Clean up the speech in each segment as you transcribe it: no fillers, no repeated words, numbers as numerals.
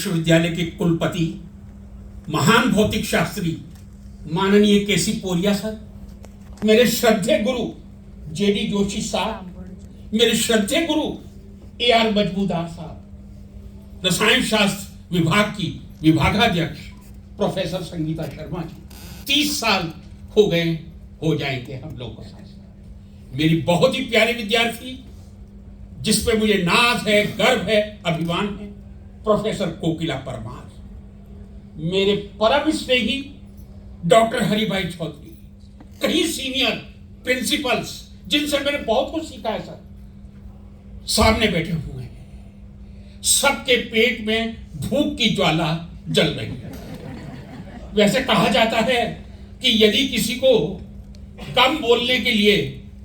विश्वविद्यालय के कुलपति महान भौतिक शास्त्री माननीय केसी पोरिया सर, मेरे श्रद्धेय गुरु जेडी जोशी साहब, मेरे श्रद्धेय गुरु AR मजमूदार साहब, रसायन शास्त्र विभाग की विभागाध्यक्ष प्रोफेसर संगीता शर्मा जी, 30 साल हो जाएंगे हम लोगों को साथ। मेरी बहुत ही प्यारी विद्यार्थी जिस पे मुझे नाज है, गर्व है, अभिमान है, प्रोफेसर कोकिला परमार, मेरे परम स्नेही डॉक्टर हरिभाई चौधरी, कई सीनियर प्रिंसिपल्स जिनसे मैंने बहुत कुछ सीखा है सर, सामने बैठे हुए हैं। सबके पेट में भूख की ज्वाला जल रही है। वैसे कहा जाता है कि यदि किसी को कम बोलने के लिए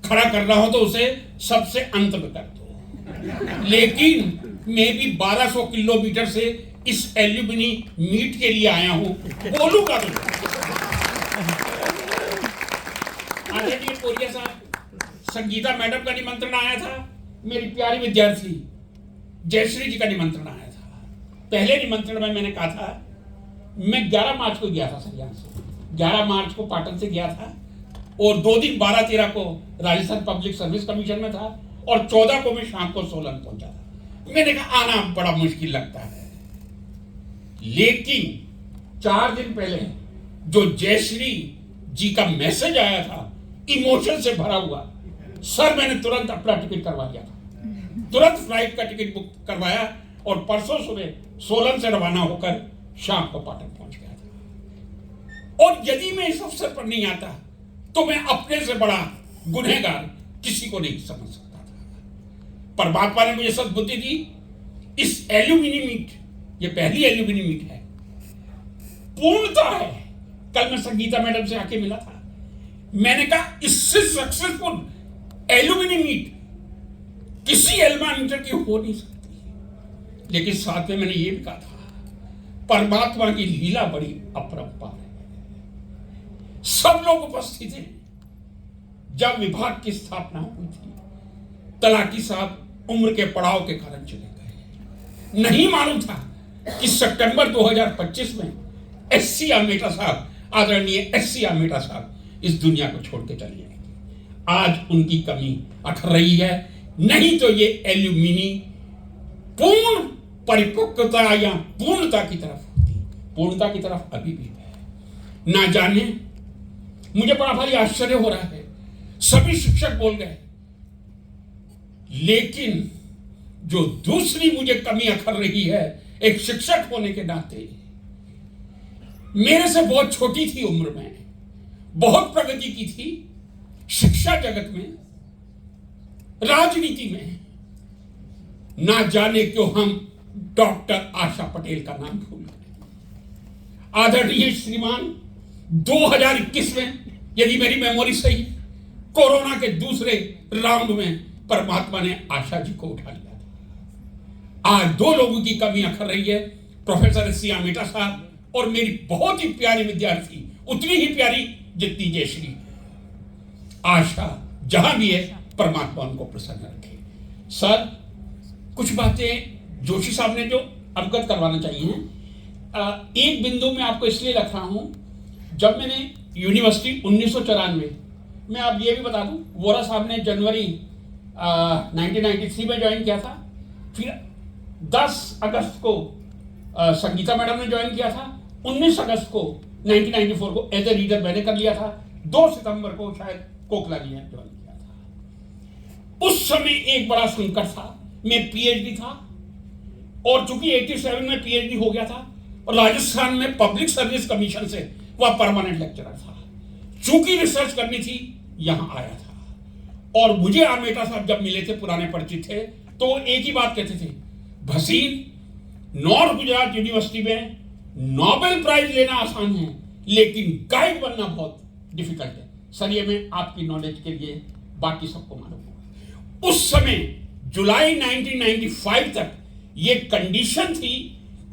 खड़ा करना हो तो उसे सबसे अंत में कर दो, लेकिन मैं भी 1200 किलोमीटर से इस एल्यूमिनी मीट के लिए आया हूं, बोलूंगा तो। आदरणीय पोरिया साहब, संगीता मैडम का निमंत्रण आया था, मेरी प्यारी विद्यार्थी जयश्री जी का निमंत्रण आया था। पहले निमंत्रण में मैंने कहा था, मैं 11 मार्च को गया था सर, यहाँ से 11 मार्च को पाटन से गया था और 2 दिन 12-13 को राजस्थान पब्लिक सर्विस कमीशन में था और 14 को मैं शाम को सोलन पहुंचा था। मैंने कहा आना बड़ा मुश्किल लगता है, लेकिन 4 दिन पहले जो जयश्री जी का मैसेज आया था इमोशन से भरा हुआ, सर मैंने तुरंत अपना टिकट करवा लिया था, तुरंत फ्लाइट का टिकट बुक करवाया और परसों सुबह सोलन से रवाना होकर शाम को पाटन पहुंच गया था। और यदि मैं इस अवसर पर नहीं आता तो मैं अपने से बड़ा गुनहगार किसी को नहीं समझ सकता था। परमात्मा ने मुझे सद्बुद्धि दी। इस एल्यूमिनी मीट, ये पहली एल्यूमिनी मीट है, पूर्णता है। कल मैं संगीता मैडम से आके मिला था, मैंने कहा इससे सक्सेसफुल एल्यूमिनी मीट किसी एल्मा मीटर की हो नहीं सकती। लेकिन साथ में मैंने ये भी कहा था, परमात्मा की लीला बड़ी अपरंपार है। सब लोग उपस्थित हैं। जब विभाग की स्थापना हुई थी, तलाकी साहब उम्र के पड़ाव के कारण चले गए। नहीं मालूम था कि सितंबर 2025 में SC आमेटा साहब, आदरणीय SC आमेटा साहब इस दुनिया को छोड़ के चले जाएंगे। आज उनकी कमी अखर रही है, नहीं तो ये एल्यूमिनी पूर्ण परिपक्वता या पूर्णता की तरफ होती, पूर्णता की तरफ अभी भी है। ना जाने, मुझे बड़ा भारी आश्चर्य हो रहा है, सभी शिक्षक बोल गए, लेकिन जो दूसरी मुझे कमी अखर रही है एक शिक्षक होने के नाते, मेरे से बहुत छोटी थी उम्र में, बहुत प्रगति की थी शिक्षा जगत में, राजनीति में, ना जाने क्यों हम डॉक्टर आशा पटेल का नाम भूल गए। आदरणीय श्रीमान, 2021 में यदि मेरी मेमोरी सही, कोरोना के दूसरे राउंड में परमात्मा ने आशा जी को उठा लिया था। आज 2 लोगों की कमी अखर रही है, प्रोफेसर SC आमेटा साहब और मेरी बहुत ही प्यारी विद्यार्थी, उतनी ही प्यारी जितनी जयश्री। आशा जहां भी है, परमात्मा उनको प्रसन्न रखे। सर, कुछ बातें जोशी साहब ने जो अवगत करवाना चाहिए, एक बिंदु में आपको इसलिए रख रहा हूं, जब मैंने यूनिवर्सिटी 1994, मैं आप ये भी बता दूं, वोरा साहब ने जनवरी 1993 में ज्वाइन किया था, फिर 10 अगस्त को संगीता मैडम ने ज्वाइन किया था, 19 अगस्त को 1994 को एज ए रीडर मैंने कर लिया था, 2 सितंबर को शायद कोकला जी ने ज्वाइन किया था। उस समय एक बड़ा संकट था, मैं PhD था और चूंकि 87 में PhD हो गया था और राजस्थान में पब्लिक सर्विस कमीशन से वह परमानेंट लेक्चरर था। चूंकि रिसर्च करनी थी, यहां आया था और मुझे आमेटा साहब जब मिले थे, पुराने परिचित थे, तो एक ही बात कहते थे, भसीन नॉर्थ गुजरात यूनिवर्सिटी में नोबेल प्राइज लेना आसान है, लेकिन गाइड बनना बहुत डिफिकल्ट है। सर, ये मैं आपकी नॉलेज के लिए, बाकी सबको मालूम होगा। उस समय जुलाई 1995 तक ये कंडीशन थी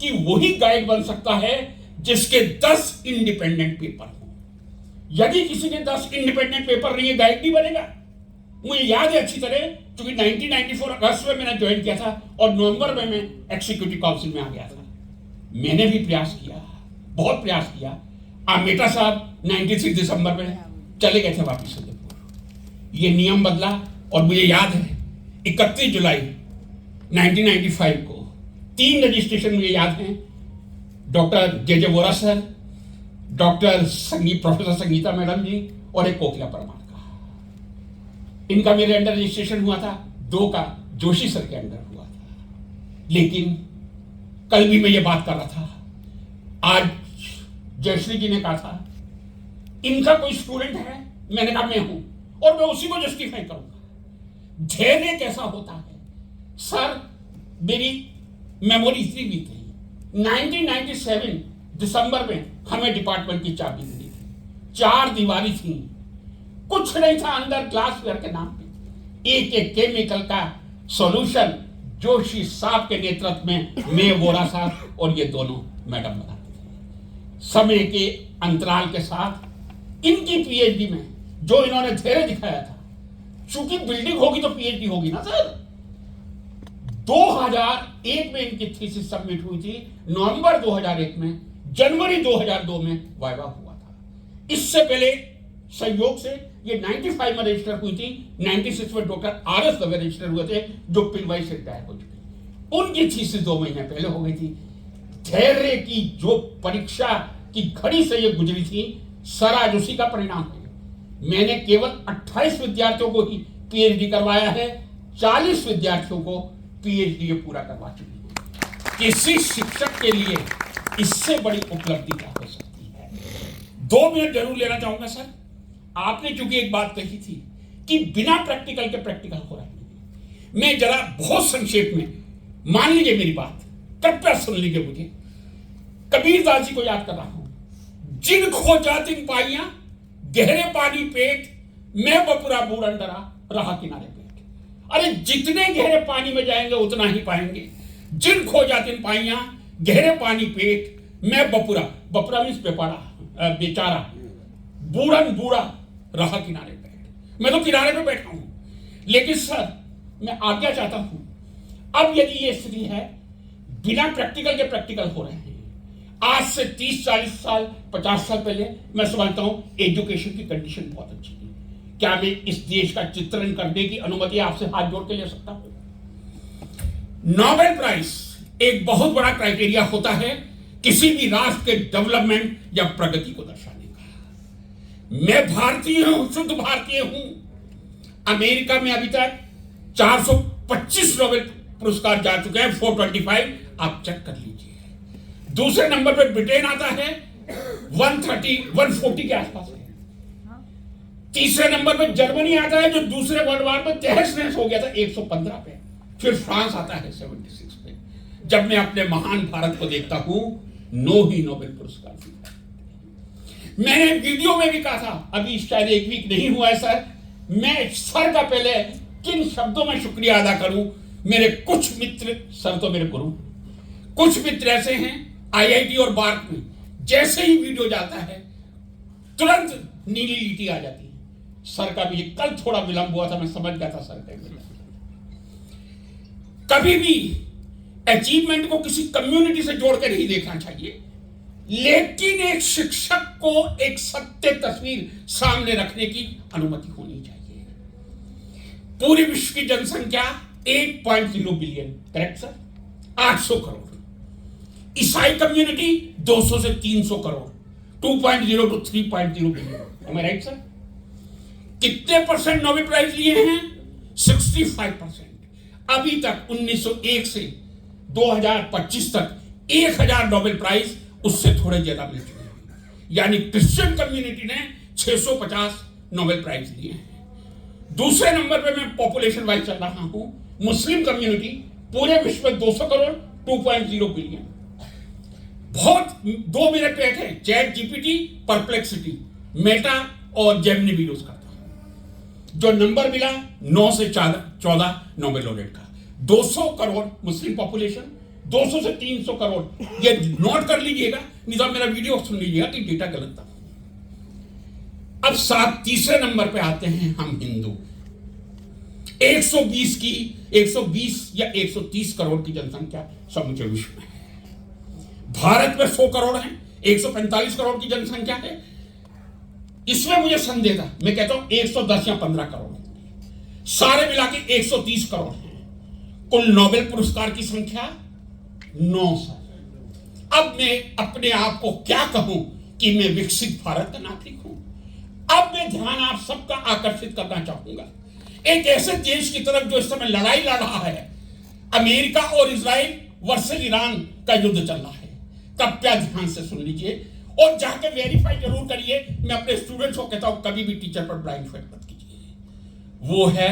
कि वही गाइड बन सकता है जिसके 10 इंडिपेंडेंट पेपर हो। यदि किसी के 10 इंडिपेंडेंट पेपर नहीं है, गाइड नहीं बनेगा। मुझे याद है अच्छी तरह, क्योंकि 1994 अगस्त में मैंने ज्वाइन किया था और नवंबर में मैं एग्जीक्यूटिव काउंसिल में आ गया था। मैंने भी प्रयास किया, बहुत प्रयास किया। आमेटा साहब 93 दिसंबर में चले गए थे वापिस उदयपुर। ये नियम बदला और मुझे याद है 31 जुलाई 1995 को 3 रजिस्ट्रेशन मुझे याद हैं। Doctor J Vora sir, doctor professor Sangeeta madam ji और एक कोकिला परमार का। इनका मेरे अंडर रजिस्ट्रेशन हुआ था। 2 का जोशी सर के अंडर हुआ था। लेकिन कल भी मैं ये बात कर रहा था, आज जयश्री जी ने कहा था इनका कोई स्टूडेंट है, मैंने कहा मैं हूं और मैं उसी को जस्टिफाई करूंगा। धैर्य कैसा होता है सर, मेरी मेमोरी इतनी भी थी। 1997 दिसंबर में हमें डिपार्टमेंट की चाबी मिली थी। 4 दीवारी थी, कुछ नहीं था अंदर, ग्लासवेयर के नाम पे एक एक केमिकल का सॉल्यूशन जोशी साहब के नेतृत्व में मैं, वोरा साहब और ये दोनों मैडम बनाते थे। समय के अंतराल के साथ इनकी पीएचडी में जो इन्होंने धैर्य दिखाया था, चूंकि बिल्डिंग होगी तो पीएचडी होगी ना सर। 2001 में इनकी थीसिस सबमिट हुई थी, नवंबर 2001 में, जनवरी 2002 में वाइवा हुआ था। इससे पहले संयोग से ये 95 में रजिस्टर हुई थी, 96 में डॉक्टर RS दवे रजिस्टर हुए थे जो पिलवाई से रिटायर हो चुके। उनकी थीसिस 2 महीने पहले हो गई थी। धैर्य की जो परीक्षा की घड़ी से ये गुजरी थी सर, आज उसी का परिणाम है। मैंने केवल 28 विद्यार्थियों को ही पीएचडी करवाया है, 40 विद्यार्थियों को पीएचडी ये पूरा करवा चुकी है। किसी शिक्षक के लिए इससे बड़ी उपलब्धि क्या हो सकती है। 2 मिनट जरूर लेना चाहूंगा सर। आपने चूंकि एक बात कही थी कि बिना प्रैक्टिकल के प्रैक्टिकल हो रहा है, मैं जरा बहुत संक्षेप में मान लीजिए मेरी बात, कृपया सुन लीजिए मुझे। कबीरदास जी को याद कर रहा हूं। जिन खोजा तिन पाइया, गहरे पानी पेट, मैं बपुरा बूढ़न डरा, रहा किनारे पेट। अरे जितने गहरे पानी में जाएंगे उतना ही पाएंगे। जिन खोजा तिन पाइया, गहरे पानी पेट, मैं बपुरा मीन्स बेचारा, बूढ़न बूढ़ा, रहा किनारे बैठ। मैं तो किनारे पे बैठा हूं। लेकिन सर मैं आज्ञा चाहता हूं, अब यदि ये स्थिति है, बिना प्रैक्टिकल के प्रैक्टिकल हो रहे हैं। आज से 30, 40 साल, 50 साल पहले मैं समझता हूं एजुकेशन की कंडीशन बहुत अच्छी थी। क्या मैं इस देश का चित्रण करने की अनुमति आपसे हाथ जोड़ के ले सकता हूं? नोबेल प्राइज एक बहुत बड़ा क्राइटेरिया होता है किसी भी राष्ट्र के डेवलपमेंट या प्रगति को दर्शाने का। मैं भारतीय हूं, शुद्ध भारतीय हूं। अमेरिका में अभी तक 425 नोबेल पुरस्कार जा चुके हैं, 425, आप चेक कर लीजिए। दूसरे नंबर पे ब्रिटेन आता है, 140 के आसपास है। तीसरे नंबर पे जर्मनी आता है जो दूसरे वर्ल्ड वार में तहस नहस हो गया था, 115 पे। फिर फ्रांस आता है 76 पे। जब मैं अपने महान भारत को देखता हूं, 9 ही नोबेल पुरस्कार जीता। मैंने वीडियो में भी कहा था, अभी शायद 1 वीक नहीं हुआ है सर, मैं सर का पहले किन शब्दों में शुक्रिया अदा करूं। मेरे कुछ मित्र, सर तो मेरे गुरु, कुछ मित्र ऐसे हैं IIT और बार्क में, जैसे ही वीडियो जाता है तुरंत नीली लीटी आ जाती है। सर का भी कल थोड़ा विलंब हुआ था, मैं समझ गया था सर का। कभी भी अचीवमेंट को किसी कम्युनिटी से जोड़ कर नहीं देखना चाहिए, लेकिन एक शिक्षक को एक सत्य तस्वीर सामने रखने की अनुमति होनी चाहिए। पूरी विश्व की जनसंख्या 8.0 बिलियन, करेक्ट सर, 800 करोड़। ईसाई कम्युनिटी 200 से 300 crore, 2.0 to 3.0 billion. Am I right sir? कितने परसेंट नोबेल प्राइज लिए हैं? 65%। अभी तक 1901 से 2025 तक 1000 नोबेल प्राइज उससे थोड़े ज्यादा मिल चुके हैं। यानी क्रिश्चियन कम्युनिटी ने 650 नोबेल प्राइज लिए हैं। दूसरे नंबर पे मैं पॉपुलेशन वाइज चल रहा हूं, मुस्लिम कम्युनिटी पूरे विश्व में 200 करोड़, 2.0 बिलियन। बहुत 2 मिनट पे थे, चैट जीपीटी, परप्लेक्सिटी, मेटा और जेमिनी भी यूज करता हूं। जो नंबर मिला 9 से 14 नोबेल लॉरेट का, 200 करोड़ मुस्लिम पॉपुलेशन, 200 से 300 करोड़, ये नोट कर लीजिएगा, नहीं तो मेरा वीडियो सुन लीजिएगा कि डेटा गलत था। अब तीसरे नंबर पे आते हैं हम हिंदू। 120 या 130 करोड़ की जनसंख्या समूचे विश्व में है। भारत में 100 करोड़ है, 145 करोड़ की जनसंख्या है। इसमें मुझे संदेह था, मैं कहता हूं 110 या 15 करोड़, सारे मिला के 130 करोड़ हैं। कुल नोबेल पुरस्कार की संख्या 9 सर। अब मैं अपने आप को क्या कहूं कि मैं विकसित भारत का नागरिक हूं। अब मैं ध्यान आप सबका आकर्षित करना चाहूंगा एक ऐसे देश की तरफ जो इस समय लड़ाई लड़ रहा है। अमेरिका और इजराइल वर्सेस ईरान का युद्ध चल रहा है। कृपया ध्यान से सुन लीजिए और जाके वेरीफाई जरूर करिए। मैं अपने स्टूडेंट्स को कहता हूं कभी भी टीचर पर ब्लाइंड फेट मत कीजिए। वो है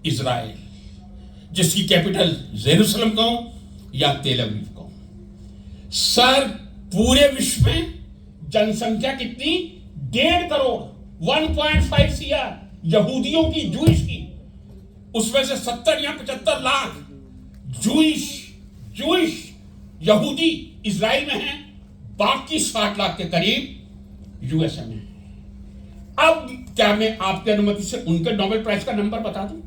इजराइल, जिसकी कैपिटल जेरूसलम कहूं या तेल अवीव कहूं। सर पूरे विश्व में जनसंख्या कितनी? 1.5 करोड़, 1.5 सीआर यहूदियों की, जूइश की। उसमें से 70 या 75 लाख जूइश यहूदी इजराइल में हैं, बाकी 60 लाख के करीब यूएसए में हैं। अब क्या मैं आपकी अनुमति से उनके नोबेल प्राइज का नंबर बता दूं?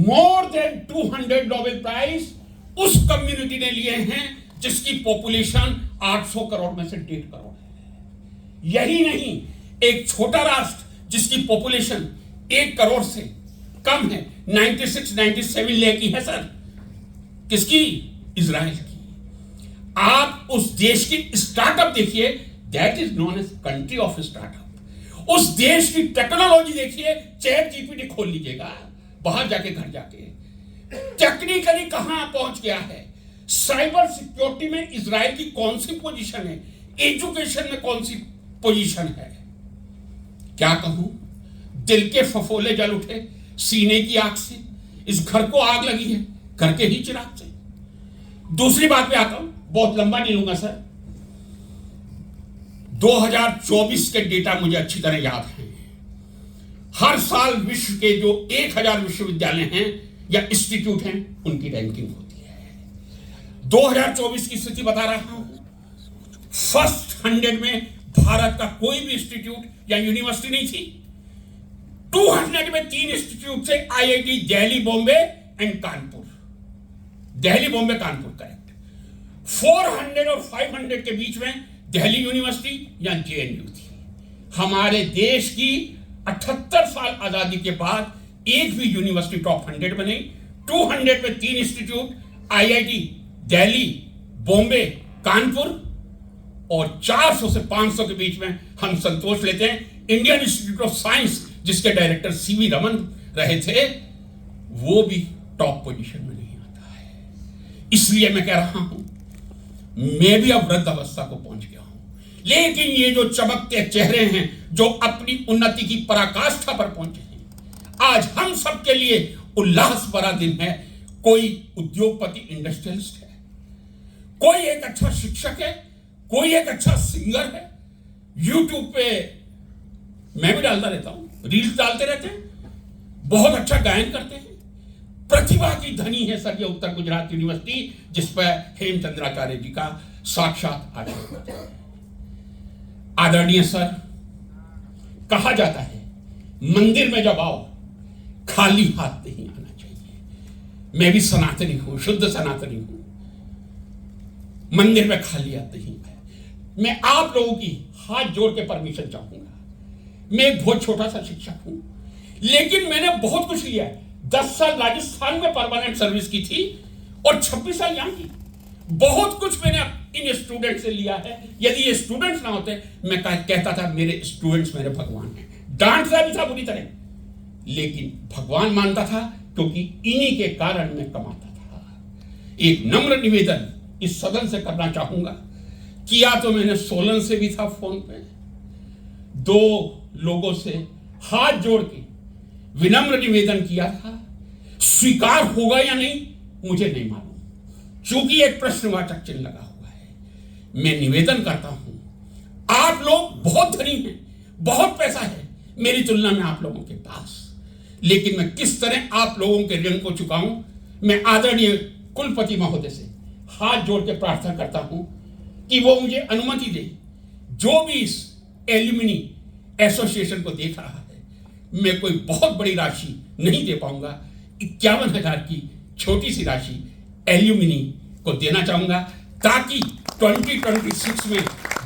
मोर देन 200 नोबेल प्राइज उस कम्युनिटी ने लिए हैं जिसकी पॉपुलेशन 800 करोड़ में से 1.5 करोड़ है। यही नहीं, एक छोटा राष्ट्र जिसकी पॉपुलेशन 1 करोड़ से कम है, 96-97 लाख की है सर। किसकी? इजराइल की। आप उस देश की स्टार्टअप देखिए, that is known as country of startup. उस देश की टेक्नोलॉजी देखिए, चैट जीपीटी खोल लीजिएगा, बाहर जाके घर जाके टेक्निकली कहां पहुंच गया है। साइबर सिक्योरिटी में इजराइल की कौन सी पोजीशन है, एजुकेशन में कौन सी पोजीशन है। क्या कहूं, दिल के फफोले जल उठे सीने की आग से। इस घर को आग लगी है, घर के ही चिराग से। दूसरी बात पे आता हूं, बहुत लंबा नहीं लूंगा सर। 2024 के डेटा मुझे अच्छी तरह याद है। हर साल विश्व के जो 1000 विश्वविद्यालय हैं या इंस्टीट्यूट हैं, उनकी रैंकिंग होती है। 2024 की स्थिति बता रहा हूं। फर्स्ट 100 में भारत का कोई भी इंस्टीट्यूट या यूनिवर्सिटी नहीं थी। 200 में 3 इंस्टीट्यूट से, IIT Delhi, Bombay and Kanpur. Delhi, Bombay, Kanpur correct. 400 और 500 के बीच में दिल्ली यूनिवर्सिटी या जेएनयू थी। हमारे देश की 78 साल आजादी के बाद एक भी यूनिवर्सिटी टॉप 100 में नहीं। 200 में 3 इंस्टीट्यूट, आईआईटी दिल्ली, बॉम्बे, कानपुर, और 400 से 500 के बीच में हम संतोष लेते हैं इंडियन इंस्टीट्यूट ऑफ साइंस, जिसके डायरेक्टर सीवी रमन रहे थे, वो भी टॉप पोजीशन में नहीं आता है। इसलिए मैं कह रहा हूं, मैं भी अब वृद्ध अवस्था को पहुंच गया हूं, लेकिन ये जो चमकते चेहरे हैं, जो अपनी उन्नति की पराकाष्ठा पर पहुंचे हैं, आज हम सबके लिए उल्लास भरा दिन है। कोई उद्योगपति इंडस्ट्रियलिस्ट है, कोई एक अच्छा शिक्षक है, कोई एक अच्छा सिंगर है। यूट्यूब पे मैं भी डालता रहता हूं, रील्स डालते रहते हैं, बहुत अच्छा गायन करते हैं, प्रतिभा की धनी है सर ये उत्तर गुजरात यूनिवर्सिटी, जिस पर हेमचंद्राचार्य जी का साक्षात आशीर्वाद है। आदरणीय सर, कहा जाता है मंदिर में जब आओ खाली हाथ नहीं आना चाहिए। मैं भी सनातनी हूं, शुद्ध सनातनी हूं। मंदिर में खाली हाथ नहीं आया। मैं आप लोगों की हाथ जोड़ के परमिशन चाहूंगा। मैं एक बहुत छोटा सा शिक्षक हूं, लेकिन मैंने बहुत कुछ लिया है। 10 साल राजस्थान में परमानेंट सर्विस की थी और 26 साल यहां की। बहुत कुछ मैंने इन स्टूडेंट से लिया है। यदि ये स्टूडेंट्स ना होते, मैं कहता था मेरे स्टूडेंट्स मेरे भगवान हैं। डांटता भी था बुरी तरह, लेकिन भगवान मानता था, क्योंकि इन्हीं के कारण मैं कमाता था। एक नम्र निवेदन इस सदन से करना चाहूंगा। किया तो मैंने सोलन से भी था फोन पे, 2 लोगों से हाथ जोड़ के विनम्र निवेदन किया था। स्वीकार होगा या नहीं मुझे नहीं मालूम, चूंकि एक प्रश्नवाचक चिन्ह लगा हुआ है। मैं निवेदन करता हूं, आप लोग बहुत धनी हैं, बहुत पैसा है मेरी तुलना में आप लोगों के पास, लेकिन मैं किस तरह आप लोगों के ऋण को चुकाऊं। मैं आदरणीय कुलपति महोदय से हाथ जोड़ के प्रार्थना करता हूं कि वो मुझे अनुमति दे। जो भी इस एल्यूमिनी एसोसिएशन को देख रहा है, मैं कोई बहुत बड़ी राशि नहीं दे पाऊंगा, 51,000 की छोटी सी राशि एल्यूमिनी को देना चाहूंगा, ताकि 2026 में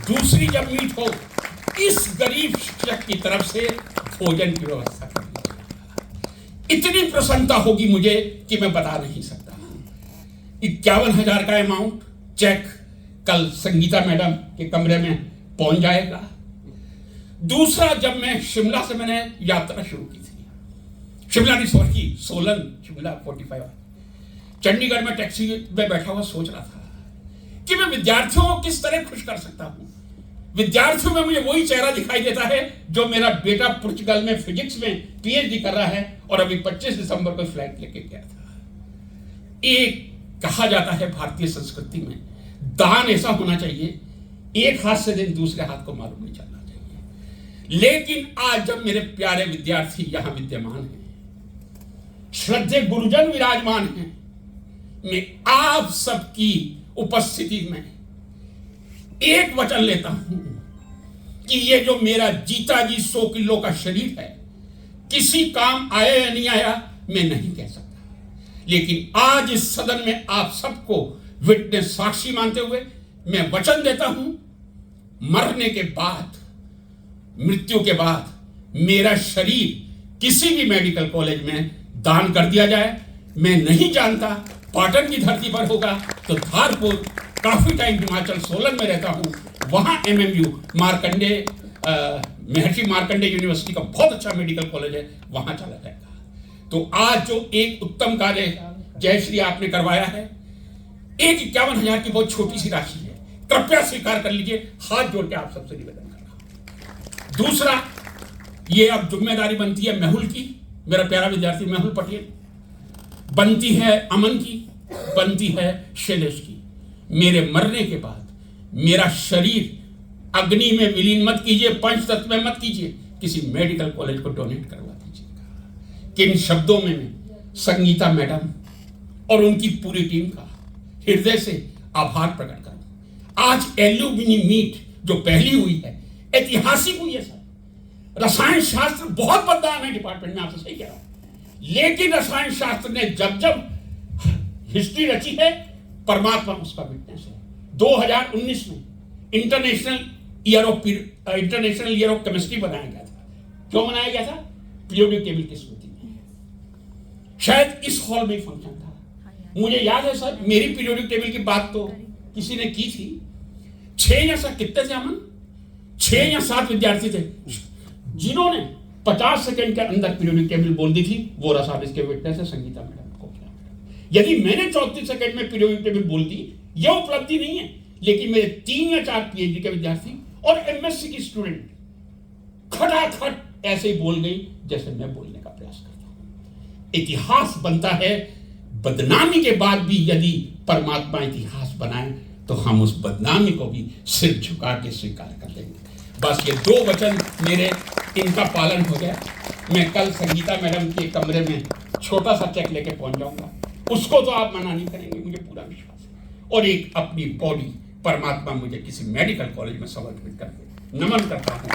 दूसरी जब मीट हो, इस गरीब शिक्षक की तरफ से भोजन की व्यवस्था करनी चाहिए। इतनी प्रसन्नता होगी मुझे कि मैं बता नहीं सकता। 51,000 का अमाउंट चेक कल संगीता मैडम के कमरे में पहुंच जाएगा। दूसरा, जब मैं शिमला से मैंने यात्रा शुरू की थी, शिमला नहीं सॉरी सोलन, शिमला 45, चंडीगढ़ में टैक्सी में बैठा हुआ सोच रहा था कि मैं विद्यार्थियों को किस तरह खुश कर सकता हूं। विद्यार्थियों में मुझे वही चेहरा दिखाई देता है जो मेरा बेटा पुर्तगाल में फिजिक्स में पीएचडी कर रहा है और अभी 25 दिसंबर को फ्लाइट लेके गया था। एक कहा जाता है भारतीय संस्कृति में दान ऐसा होना चाहिए, एक हाथ से दिन दूसरे हाथ को मालूम नहीं चलना चाहिए। लेकिन आज जब मेरे प्यारे विद्यार्थी यहां विद्यमान हैं, श्रद्धेय गुरुजन विराजमान हैं, मैं आप सबकी उपस्थिति में एक वचन लेता हूं कि ये जो मेरा जीता जी 100 किलो का शरीर है, किसी काम आया या नहीं आया मैं नहीं कह सकता। लेकिन आज इस सदन में आप सबको विटनेस साक्षी मानते हुए मैं वचन देता हूं, मरने के बाद, मृत्यु के बाद मेरा शरीर किसी भी मेडिकल कॉलेज में दान कर दिया जाए। मैं नहीं जानता पाटन की धरती पर होगा तो धारपुर, काफी टाइम हिमाचल सोलन में रहता हूं, वहां MMU मार्कंडे महर्षि मार्कंडे यूनिवर्सिटी का बहुत अच्छा मेडिकल कॉलेज है, वहां चला जाएगा। तो आज जो एक उत्तम कार्य जयश्री आपने करवाया है, एक 51,000 की बहुत छोटी सी राशि है, कृपया स्वीकार कर लीजिए, हाथ जोड़ के आप सबसे निवेदन कर रहा हूं। दूसरा, ये अब जिम्मेदारी बनती है मेहुल की, मेरा प्यारा विद्यार्थी मेहुल पटेल, बनती है अमन की, बनती है शैलेश की। मेरे मरने के बाद मेरा शरीर अग्नि में विलीन मत कीजिए, पंचतत्व में मत कीजिए, किसी मेडिकल कॉलेज को डोनेट करवा दीजिएगा। किन शब्दों में मैं संगीता मैडम और उनकी पूरी टीम का हृदय से आभार प्रकट करूं। आज एल्यूमिनी मीट जो पहली हुई है, ऐतिहासिक हुई है सर। रसायन शास्त्र बहुत बदनाम है डिपार्टमेंट में, आपसे सही कह रहा हूं, लेकिन रसायन शास्त्र ने जब जब हिस्ट्री रची है, परमात्मा उसका विटनेस है। 2019 में इंटरनेशनल ईयर ऑफ केमिस्ट्री बनाया गया था। क्यों बनाया गया था? पीरियोडिक टेबल की स्मृति में। शायद इस हॉल में फंक्शन था, मुझे याद है सर, मेरी पीरियोडिक टेबल की बात तो किसी ने की थी। 6 या 7 कितने थे अमन? 6 या 7 विद्यार्थी थे जिन्होंने 50 सेकंड के अंदर पीरियोडिक टेबल बोल दी थी। वो रसाब इसके विटनेस है, संगीता मैडम को। यदि मैंने 34 सेकंड में पीरियोडिक टेबल बोल दी, यह उपलब्धि नहीं है, लेकिन मेरे 3 या 4 पीएचडी के विद्यार्थी और एमएससी की स्टूडेंट खटाखट ऐसे ही बोल गई जैसे मैं बोलने का प्रयास करता हूं। इतिहास बनता है बदनामी के बाद भी। यदि परमात्मा इतिहास बनाए तो हम उस बदनामी को भी सिर झुका के स्वीकार कर लेंगे। बस ये 2 वचन मेरे, इनका पालन हो गया। मैं कल संगीता मैडम के कमरे में छोटा सा चेक लेके पहुंच जाऊंगा, उसको तो आप मना नहीं करेंगे, मुझे पूरा विश्वास है। और एक अपनी बॉडी परमात्मा मुझे किसी मेडिकल कॉलेज में समर्पित करके नमन करता हूं।